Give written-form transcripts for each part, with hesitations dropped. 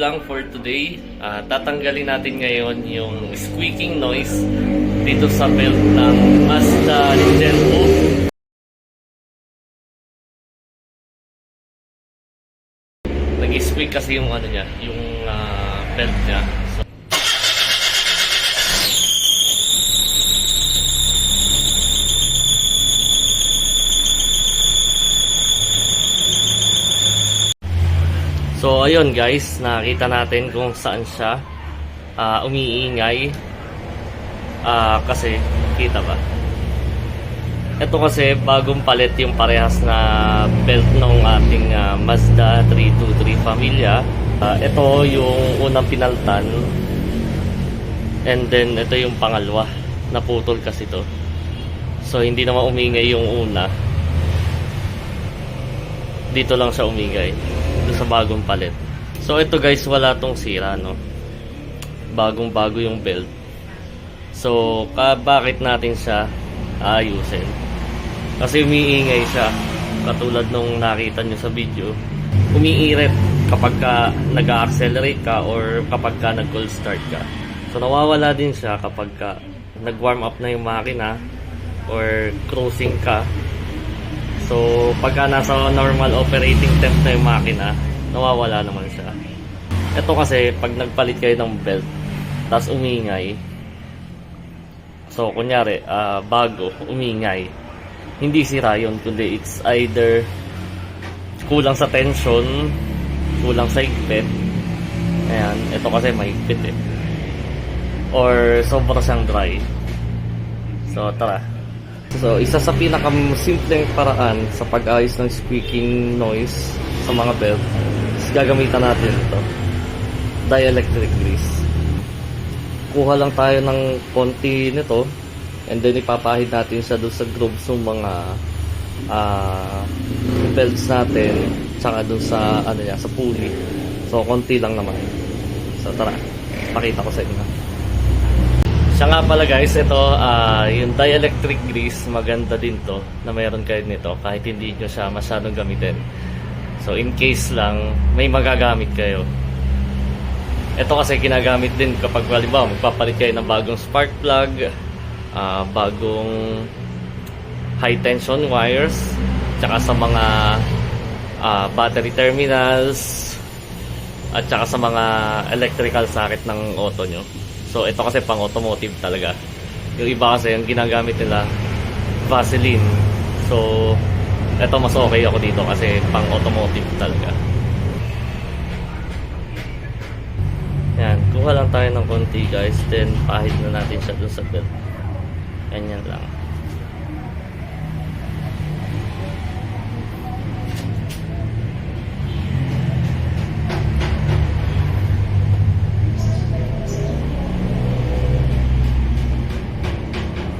lang for today. Tatanggalin natin ngayon yung squeaking noise dito sa belt ng Mazda Gen 2. Nag-squeak kasi yung ano niya, yung belt niya. So ayun guys, nakita natin kung saan siya umiingay. Kasi, kita ba? Ito kasi bagong palit yung parehas na belt ng ating Mazda 323 Familia. Ito yung unang pinaltan. And then ito yung pangalawa. Naputol kasi to. So hindi naman umingay yung una. Dito lang siya umingay. Doon sa bagong palit. So ito guys, wala tong sira, no? Bagong bago yung belt. So bakit natin siya ayusin? Kasi umiingay siya. Katulad nung nakita nyo sa video, umiirit kapag ka nag-accelerate ka or kapag ka nag-cold start ka. So nawawala din siya kapag ka nag-warm up na yung makina or cruising ka. So pagka nasa normal operating temp na yung makina, nawawala naman siya. Ito kasi pag nagpalit kayo ng belt tapos umingay, so kunyari bago umingay, hindi sira yun, kundi it's either kulang sa tension, kulang sa higpit. Ayan, ito kasi may higpit eh, or sobra siyang dry. So tara. So isa sa pinakasimpleng paraan sa pag-ayos ng squeaking noise sa mga belt is gagamitan natin ito, dielectric grease. Kuha lang tayo ng konti nito and then ipapahid natin siya doon sa grooves ng mga belts natin, tsaka doon sa ano niya, sa pulley. So konti lang naman. So tara, pakita ko sa inyo. Siya nga pala guys, ito yung dielectric grease, maganda din to na mayroon kayo nito kahit hindi nyo siya masyadong gamitin. So in case lang may magagamit kayo. Ito kasi ginagamit din kapag halimbawa magpapalit kayo ng bagong spark plug, bagong high tension wires, tsaka sa mga battery terminals, at tsaka sa mga electrical socket ng auto nyo. So ito kasi pang automotive talaga. Yung iba kasi yung ginagamit nila Vaseline. So ito mas okay ako dito kasi pang automotive talaga. Yan, kuha lang tayo ng konti guys, then pahid na natin siya dun sa belt. Ganyan lang.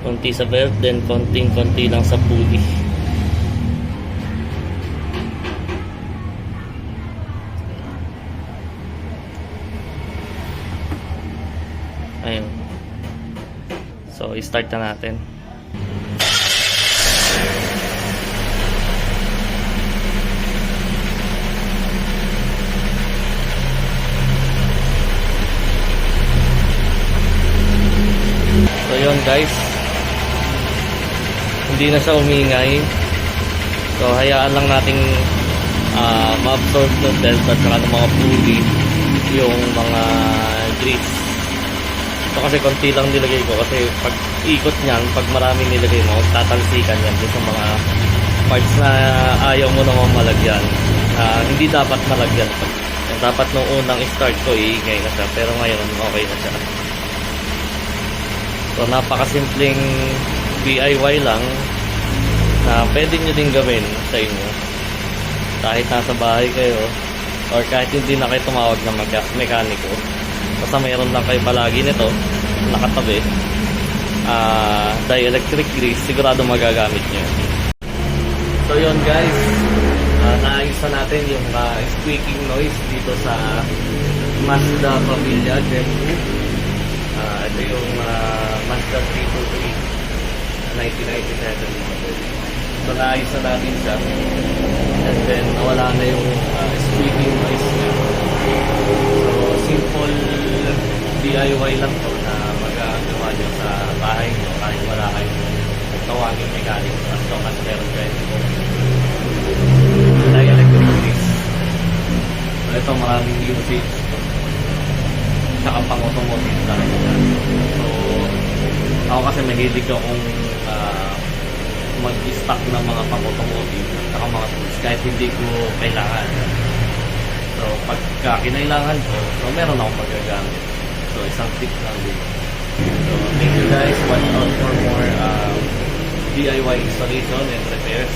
Konti sa belt, then konting-konti lang sa pulley. Ayun. So, i-start na natin. So, yun guys. Hindi na siya umingay. So hayaan lang nating ma-absorb ng belt at saka ng mga pulley yung mga grease. So kasi konti lang nilagay ko kasi pag ikot niyan, pag maraming nilagay mo, tatalsikan yan sa mga parts na ayaw mo naman malagyan. Hindi dapat malagyan. Dapat nung unang start ko iingay na siya, pero ngayon okay na siya. So napakasimpleng DIY lang na pwede nyo din gawin sa inyo kahit nasa bahay kayo or kahit hindi na kayo tumawag ng mekaniko. Basta mayroon lang kayo palagi nito nakatabi, dielectric grease, sigurado magagamit nyo. So yun guys, naayos na natin yung squeaking noise dito sa Mazda Familia Gen 2. Ito yung Mazda 323 1997 model. So naayos na natin siya and then nawala na yung squeaking noise niya. So simple DIY lang to na magagawa nyo sa bahay nyo kahit wala kayong tawagin mechanic as long as meron kayo electric grease. So ito maraming usage saka pang automotive talaga. So ako kasi mahilig akong mag-stock ng mga pang automotive saka mga tools kahit hindi ko kailangan. So pagka kinailangan ko, so meron akong magagamit. So isang tip lang din. So thank you guys, watch out for more DIY installation and repairs.